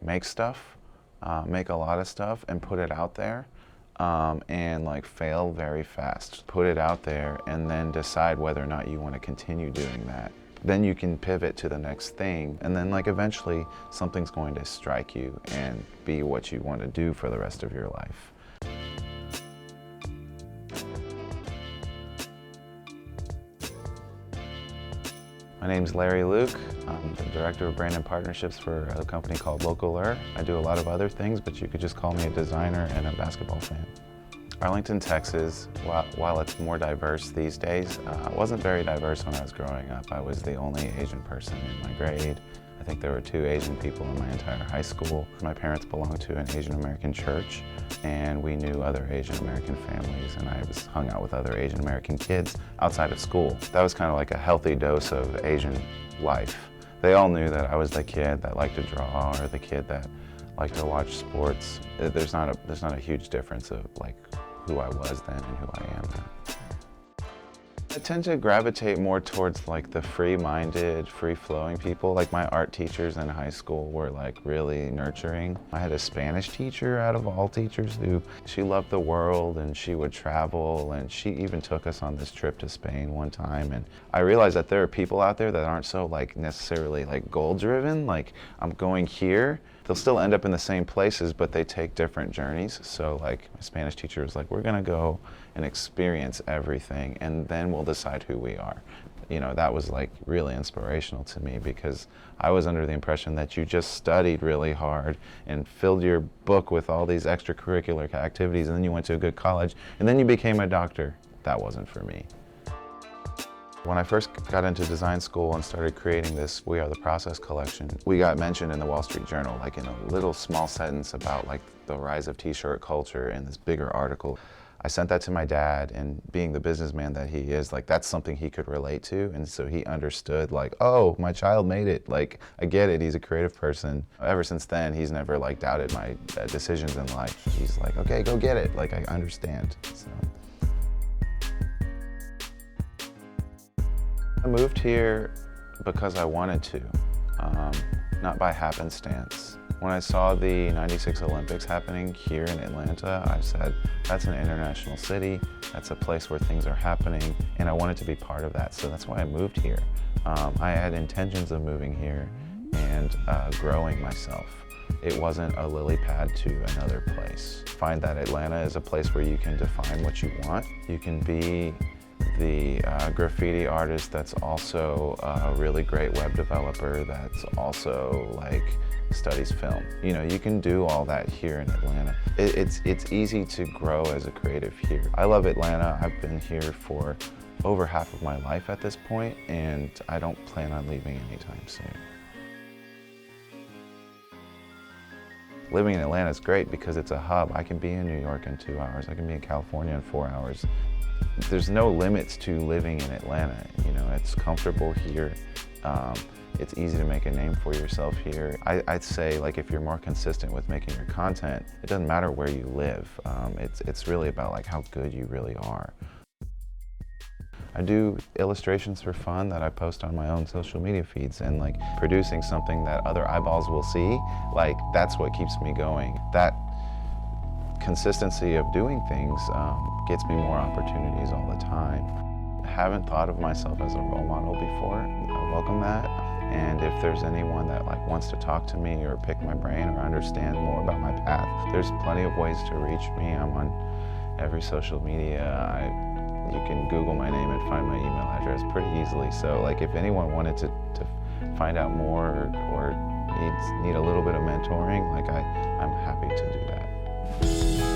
make stuff, make a lot of stuff and put it out there, and like fail very fast. Put it out there and then decide whether or not you want to continue doing that. Then you can pivot to the next thing, and then like eventually something's going to strike you and be what you want to do for the rest of your life. My name's Larry Luke. I'm the Director of Brand and Partnerships for a company called Localer. I do a lot of other things, but you could just call me a designer and a basketball fan. Arlington, Texas, while it's more diverse these days, wasn't very diverse when I was growing up. I was the only Asian person in my grade. I think there were 2 Asian people in my entire high school. My parents belonged to an Asian American church, and we knew other Asian American families, and I hung out with other Asian American kids outside of school. That was kind of like a healthy dose of Asian life. They all knew that I was the kid that liked to draw or the kid that liked to watch sports. There's not a huge difference of like who I was then and who I am now. I tend to gravitate more towards like the free-minded, free-flowing people. Like my art teachers in high school were like really nurturing. I had a Spanish teacher out of all teachers she loved the world and she would travel, and she even took us on this trip to Spain one time. And I realized that there are people out there that aren't so like necessarily like goal-driven, like I'm going here. They'll still end up in the same places, but they take different journeys. So like my Spanish teacher was like, we're gonna go and experience everything and then we'll decide who we are. You know, that was like really inspirational to me, because I was under the impression that you just studied really hard and filled your book with all these extracurricular activities and then you went to a good college and then you became a doctor. That wasn't for me. When I first got into design school and started creating this We Are the Process collection, we got mentioned in the Wall Street Journal, like in a little small sentence about like the rise of t-shirt culture in this bigger article. I sent that to my dad, and being the businessman that he is, like that's something he could relate to, and so he understood like, oh, my child made it, like I get it, he's a creative person. Ever since then, he's never like doubted my decisions in life. He's like, okay, go get it, like I understand. So. I moved here because I wanted to, not by happenstance. When I saw the '96 Olympics happening here in Atlanta, I said, that's an international city, that's a place where things are happening, and I wanted to be part of that, so that's why I moved here. I had intentions of moving here and growing myself. It wasn't a lily pad to another place. Find that Atlanta is a place where you can define what you want. You can be the graffiti artist that's also a really great web developer that's also like studies film. You know, you can do all that here in Atlanta. It's easy to grow as a creative here. I love Atlanta. I've been here for over half of my life at this point, and I don't plan on leaving anytime soon. Living in Atlanta is great because it's a hub. I can be in New York in 2 hours. I can be in California in 4 hours. There's no limits to living in Atlanta. You know, it's comfortable here. It's easy to make a name for yourself here. I'd say, like, if you're more consistent with making your content, it doesn't matter where you live. It's really about like how good you really are. I do illustrations for fun that I post on my own social media feeds, and like producing something that other eyeballs will see, like that's what keeps me going. That consistency of doing things gets me more opportunities all the time. I haven't thought of myself as a role model before. I welcome that. And if there's anyone that like wants to talk to me or pick my brain or understand more about my path, there's plenty of ways to reach me. I'm on every social media. You can Google my name and find my email address pretty easily. So like if anyone wanted to find out more or need a little bit of mentoring, like I'm happy to do that.